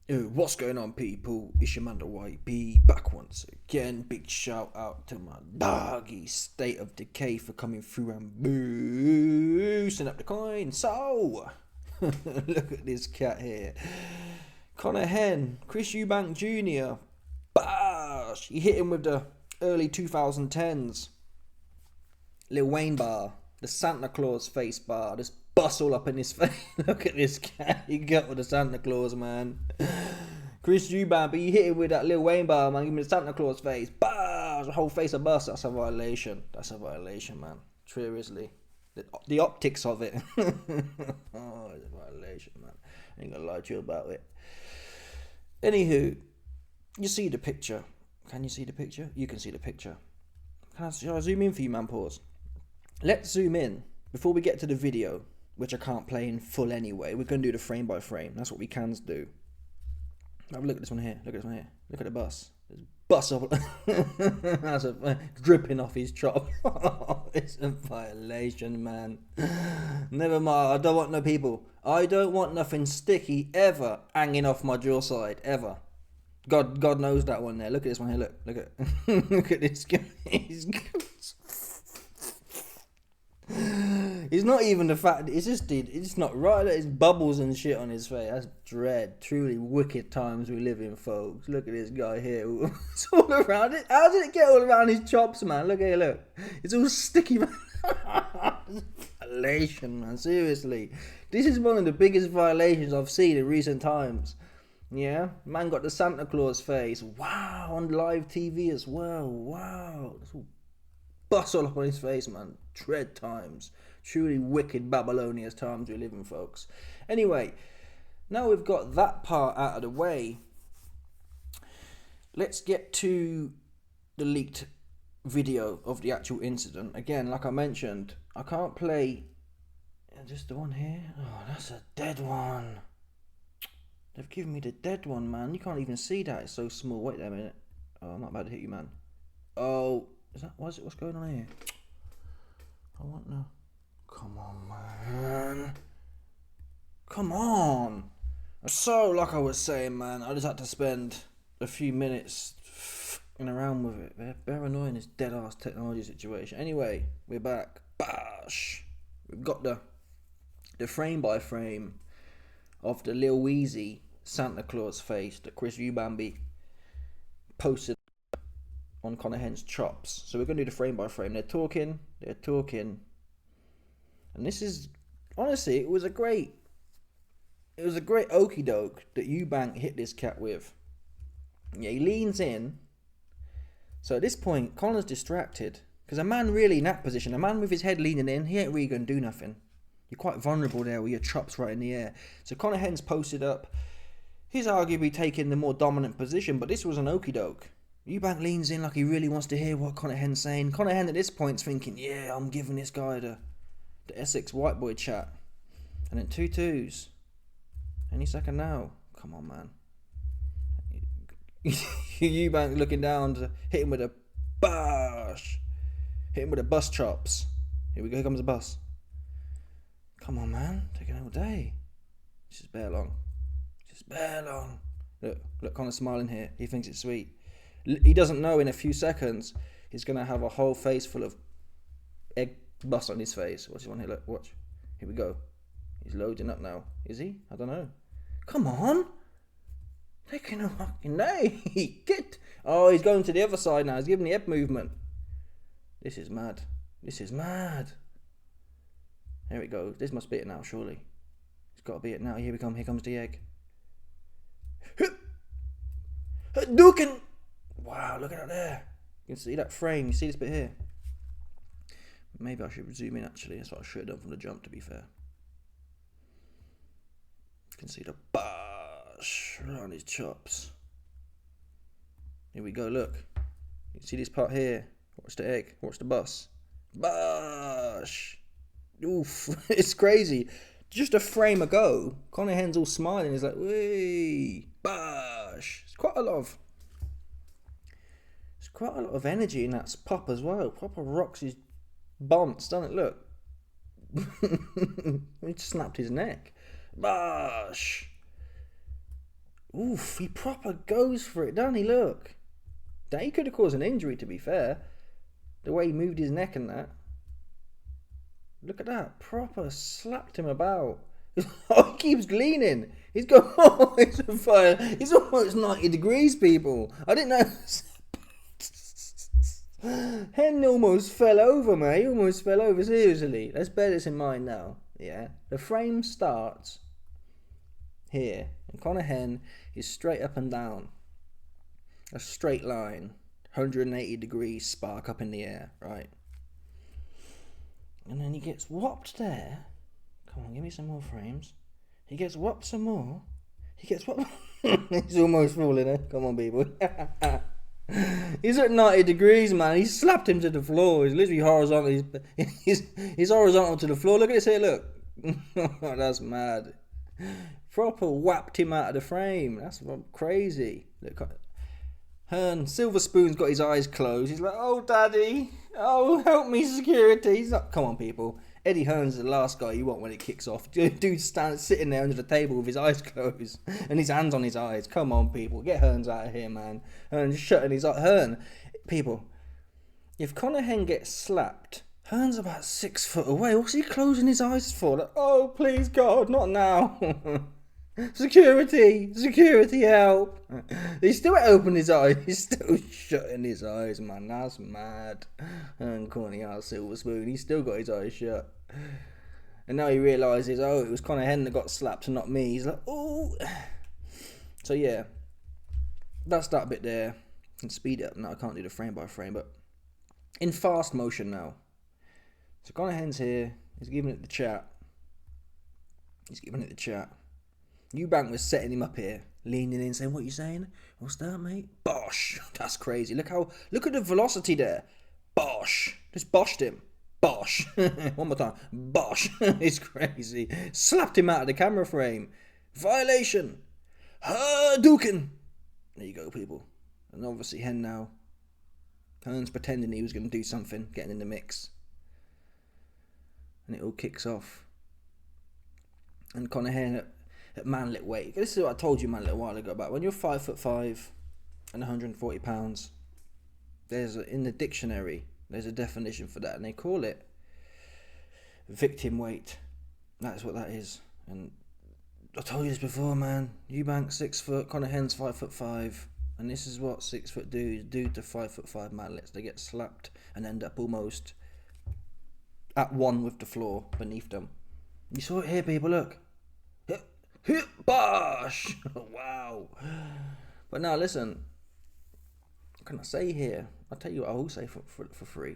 What's going on, people? It's your man the White B back once again. Big shout out to my doggy State of Decay for coming through and boosting up the coin. So, look at this cat here. Conor Benn, Chris Eubank Jr. Bash! He hit him with the early 2010s Lil Wayne bar, the Santa Claus face bar. Just bust all up in his face. Look at this cat he got with the Santa Claus, man. Chris Eubank, but you hit him with that Lil Wayne bar, man. Give me the Santa Claus face. Bah! The whole face a bust. That's a violation. That's a violation, man. Seriously. The optics of it. Oh, it's a violation, man. I ain't gonna lie to you about it. Anywho, you see the picture. Can you see the picture? You can see the picture. Shall I zoom in for you, man? Pause. Let's zoom in before we get to the video, which I can't play in full anyway. We're going to do the frame by frame. That's what we can do. Have a look at this one here. Look at this one here. Look at the bus. There's bus up. That's dripping off his chop. It's a violation, man. Never mind. I don't want no people. I don't want nothing sticky ever hanging off my jaw side. Ever. God knows that one there. Look at this one here. Look at look at this guy. It's not even the fact. It's not right. There's bubbles and shit on his face. That's dread. Truly wicked times we live in, folks. Look at this guy here. It's all around it. How did it get all around his chops, man? Look here, look. It's all sticky, man. Violation, man. Seriously, this is one of the biggest violations I've seen in recent times. Yeah, man got the Santa Claus face. Wow, on live TV as well. Wow, it's all bust all up on his face, man. Dread times. Truly wicked Babylonian times we live in, folks. Anyway, now we've got that part out of the way, let's get to the leaked video of the actual incident. Again, like I mentioned, I can't play just the one here. Oh, that's a dead one. They've given me the dead one, man. You can't even see that. It's so small. Wait there a minute. Oh, I'm not about to hit you, man. Oh, is that? What's going on here? I want no. Come on, man. Come on. So, like I was saying, man, I just had to spend a few minutes f***ing around with it. They're annoying, this dead-ass technology situation. Anyway, we're back. Bash. We've got the frame-by-frame of the Lil Weezy Santa Claus face that Chris Eubank posted on Conor Benn's chops. So we're going to do the frame by frame. They're talking. And this is, honestly, it was a great okie doke that Eubank hit this cat with. Yeah, he leans in. So at this point, Conor's distracted. Because a man really in that position, a man with his head leaning in, he ain't really going to do nothing. You're quite vulnerable there with your chops right in the air. So Conor Benn's posted up. He's arguably taking the more dominant position, but this was an okie doke. Eubank leans in like he really wants to hear what Conor Benn's saying. Conor Benn at this point's thinking, yeah, I'm giving this guy the Essex white boy chat. And then 2-2s. Any second now. Come on, man. Eubank looking down to hit him with a bash. Hit him with a bus chops. Here we go, here comes the bus. Come on, man. Taking all day. This is bare long. Look, Conor's smiling here. He thinks it's sweet. He doesn't know in a few seconds he's going to have a whole face full of egg bust on his face. What's he want here? Look, watch. Here we go. He's loading up now. Is he? I don't know. Come on. Taking a fucking day. Get. Oh, he's going to the other side now. He's giving the head movement. This is mad. There it goes. This must be it now, surely. It's got to be it now. Here we come. Here comes the egg. Dukin. Wow, look at that there. You can see that frame. You see this bit here? Maybe I should zoom in, actually. That's what I should have done from the jump, to be fair. You can see the bash around his chops. Here we go, look. You see this part here? Watch the egg. Watch the bus. Bash. Oof. It's crazy. Just a frame ago, Conor Benn's all smiling. He's like, wee, bash. It's quite a lot of energy in that pop as well. Proper rocks his bonce, doesn't it? Look. He just snapped his neck. Bash. Oof, he proper goes for it, doesn't he? Look. That he could have caused an injury, to be fair. The way he moved his neck and that. Look at that. Proper slapped him about. Oh, he keeps leaning. He's going, oh, it's a fire. It's almost 90 degrees, people. I didn't know. Hen almost fell over, mate. He almost fell over. Seriously. Let's bear this in mind now. Yeah. The frame starts here. And Conor Hen is straight up and down. A straight line. 180 degrees spark up in the air. Right. And then he gets whopped there. Come on, give me some more frames. He gets whopped some more. He gets whopped. He's almost falling there. Come on, people. He's at 90 degrees, man. He slapped him to the floor. He's literally horizontal. He's horizontal to the floor. Look at this here, look. That's mad. Proper whapped him out of the frame. That's crazy. Look, Hearn, Silver Spoon's got his eyes closed. He's like, oh, daddy. Oh, help me, security. He's like, come on, people. Eddie Hearn's the last guy you want when it kicks off. Dude sitting there under the table with his eyes closed and his hands on his eyes. Come on, people. Get Hearns out of here, man. Hearn's shutting his eyes. Hearn, people, if Conor Hen gets slapped, Hearn's about 6 foot away. What's he closing his eyes for? Like, oh, please, God, not now. Security, help. He still opened his eyes. He's still shutting his eyes, man. That's mad. And calling out Silver Spoon. He's still got his eyes shut. And now he realises, oh, it was Conor Hen that got slapped and not me. He's like, oh. So, yeah. That's that bit there. And speed it up. No, I can't do the frame by frame, but in fast motion now. So Conor Hen's here. He's giving it the chat. Eubank was setting him up here, leaning in, saying, what are you saying? What's that, mate? Bosh. That's crazy. Look at the velocity there. Bosh. Just boshed him. Bosh. One more time. Bosh. It's crazy. Slapped him out of the camera frame. Violation. Hadouken. There you go, people. And obviously Hen now. Hearn's pretending he was going to do something, getting in the mix. And it all kicks off. And Conor Hen at manlit weight. This is what I told you, man, a little while ago about when you're 5'5" and 140 pounds. In the dictionary, there's a definition for that, and they call it victim weight. That's what that is. And I told you this before, man. Eubank 6 foot, Conor Hen's 5'5", and this is what 6 foot dudes do to 5'5" manlets. They get slapped and end up almost at one with the floor beneath them. You saw it here, people. Look. Bosh! Wow. But now listen, what can I say here? I'll tell you what I will say for free.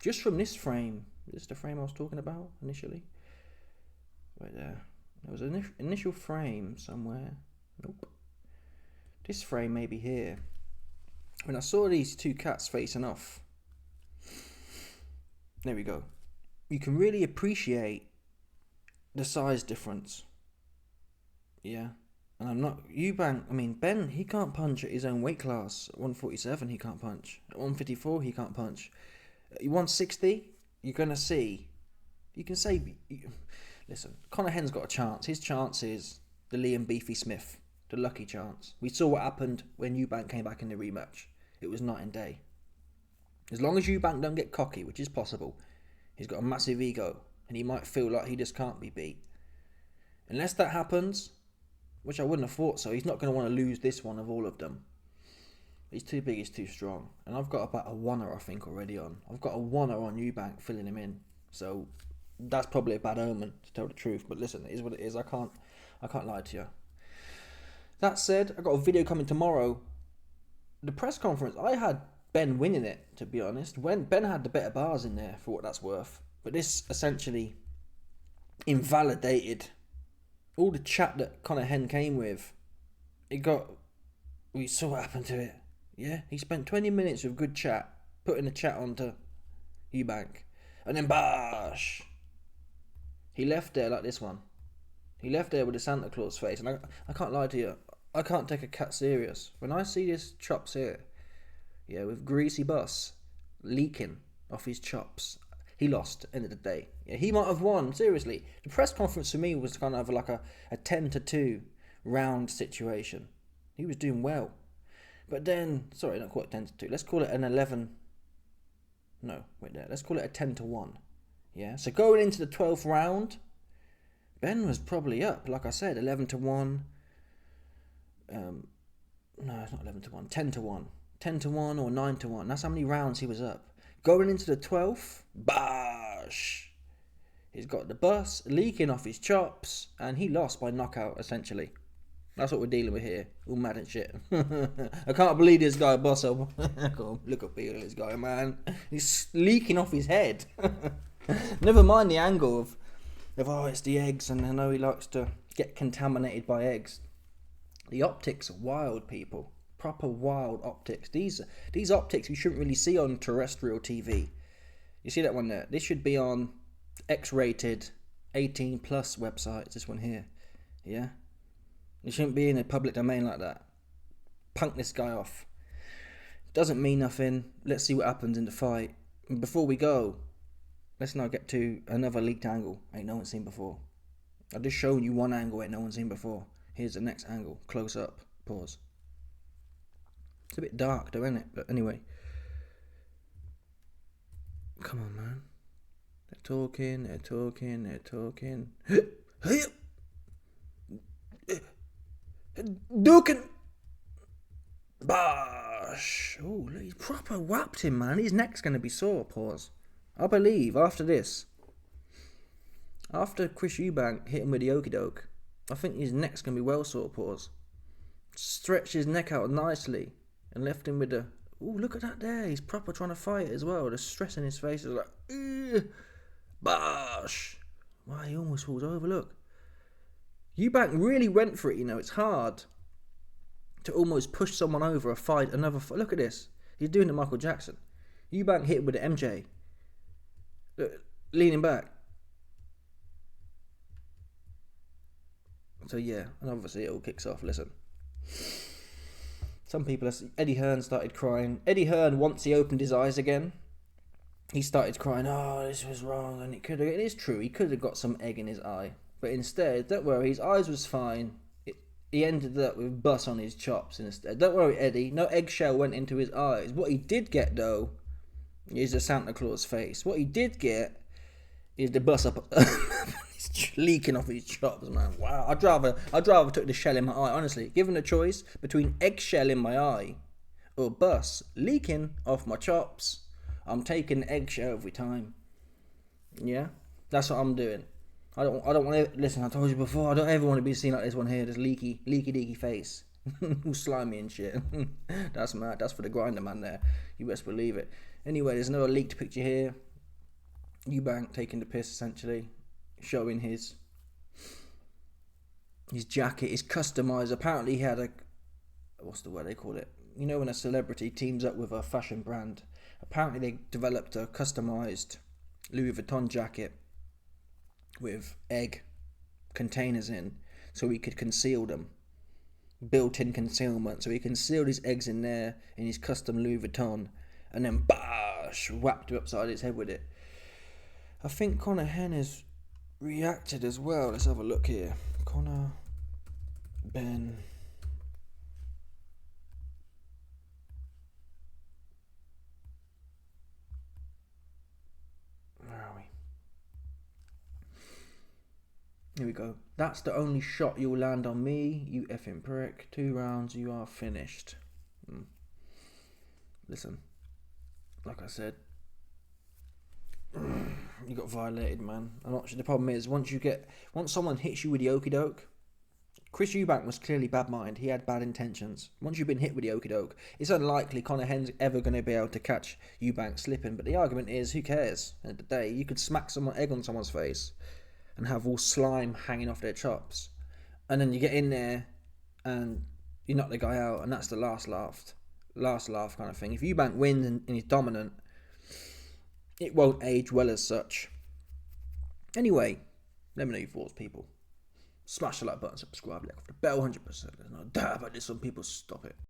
Just from this frame, this is the frame I was talking about initially. Right there. There was an initial frame somewhere. Nope. This frame maybe here. When I saw these two cats facing off. There we go. You can really appreciate the size difference. Yeah. And I'm not... Eubank, I mean, Ben, he can't punch at his own weight class. At 147, he can't punch. At 154, he can't punch. At 160, you're going to see... You can say... Listen, Conor Hen's got a chance. His chance is the Liam Beefy Smith. The lucky chance. We saw what happened when Eubank came back in the rematch. It was night and day. As long as Eubank don't get cocky, which is possible, he's got a massive ego. And he might feel like he just can't be beat. Unless that happens... Which I wouldn't have thought so. He's not going to want to lose this one of all of them. He's too big, he's too strong. And I've got about a oneer, I think, already on. I've got a oneer on Eubank filling him in. So that's probably a bad omen, to tell the truth. But listen, it is what it is. I can't lie to you. That said, I've got a video coming tomorrow. The press conference, I had Ben winning it, to be honest. When Ben had the better bars in there, for what that's worth. But this essentially invalidated all the chat that Conor Hen came with. We saw what happened to it. Yeah, he spent 20 minutes of good chat, putting the chat onto Eubank. And then bash! He left there like this one. He left there with a Santa Claus face. And I can't lie to you, I can't take a cat serious. When I see this chops here, yeah, with greasy bus leaking off his chops, he lost, end of the day. Yeah, he might have won, seriously. The press conference for me was kind of like a 10-2 round situation. He was doing well. But then, sorry, not quite 10 to 2. Let's call it an 11. No, wait there. Let's call it a 10 to 1. Yeah, so going into the 12th round, Ben was probably up. Like I said, 11 to 1. No, it's not 11 to 1. 10 to 1. 10 to 1 or 9 to 1. That's how many rounds he was up. Going into the 12th, bash! He's got the bus leaking off his chops, and he lost by knockout, essentially. That's what we're dealing with here. All mad and shit. I can't believe this guy bust up. Look up here, this guy, man. He's leaking off his head. Never mind the angle of it's the eggs, and I know he likes to get contaminated by eggs. The optics are wild, people. Proper wild optics. These optics you shouldn't really see on terrestrial TV. You see that one there? This should be on X-rated 18 plus websites. This one here. Yeah? You shouldn't be in a public domain like that. Punk this guy off. Doesn't mean nothing. Let's see what happens in the fight. And before we go, let's now get to another leaked angle ain't no one seen before. I've just shown you one angle ain't no one seen before. Here's the next angle. Close up. Pause. It's a bit dark though, isn't it? But anyway. Come on, man. They're talking. Duking. Bosh. Oh, he's proper whapped him, man. His neck's going to be sore. Pause. I believe after this, after Chris Eubank hit him with the okie doke, I think his neck's going to be well sore. Pause. Stretched his neck out nicely and left him with a... Oh, look at that there. He's proper trying to fight as well. The stress in his face is like... Bosh. Wow, he almost falls over. Look. Eubank really went for it, you know. It's hard to almost push someone over a fight, Look at this. He's doing the Michael Jackson. Eubank hit him with the MJ. Look, leaning back. So yeah, and obviously it all kicks off. Listen. Some people... Eddie Hearn started crying. Eddie Hearn, once he opened his eyes again, he started crying, oh, this was wrong, and it is true, he could have got some egg in his eye. But instead, don't worry, his eyes was fine. He ended up with bus on his chops instead. Don't worry, Eddie, no eggshell went into his eyes. What he did get, though, is the Santa Claus face. What he did get is the bus up, leaking off his chops, man. Wow, I'd rather took the shell in my eye, honestly. Given a choice between eggshell in my eye or bus leaking off my chops, I'm taking eggshell every time. Yeah, that's what I'm doing. I don't want to... Listen, I told you before, I don't ever want to be seen like this one here, this leaky face. All slimy and shit. That's mad. That's for the grinder man there. You best believe it. Anyway, there's another leaked picture here. Eubank taking the piss, essentially. Showing his jacket, his customised. Apparently he had a... What's the word they call it? You know when a celebrity teams up with a fashion brand. Apparently they developed a customised Louis Vuitton jacket with egg containers in, so he could conceal them. Built-in concealment, so he concealed his eggs in there in his custom Louis Vuitton, and then bash, whapped him upside his head with it. I think Conor Benn has reacted as well. Let's have a look here. Conor Benn. Where are we? Here we go. That's the only shot you'll land on me, you effing prick. 2 rounds, you are finished. Listen, like I said, you got violated, man. And actually, the problem is, once someone hits you with the okie doke, Chris Eubank was clearly bad mind. He had bad intentions. Once you've been hit with the okie doke, it's unlikely Conor Benn's ever going to be able to catch Eubank slipping. But the argument is, who cares? At the end of the day, you could smack some egg on someone's face and have all slime hanging off their chops, and then you get in there and you knock the guy out, and that's the last laugh kind of thing. If Eubank wins and he's dominant, it won't age well as such. Anyway, let me know your thoughts, people. Smash the like button, subscribe, like off the bell, 100%. There's no doubt about this. Some people stop it.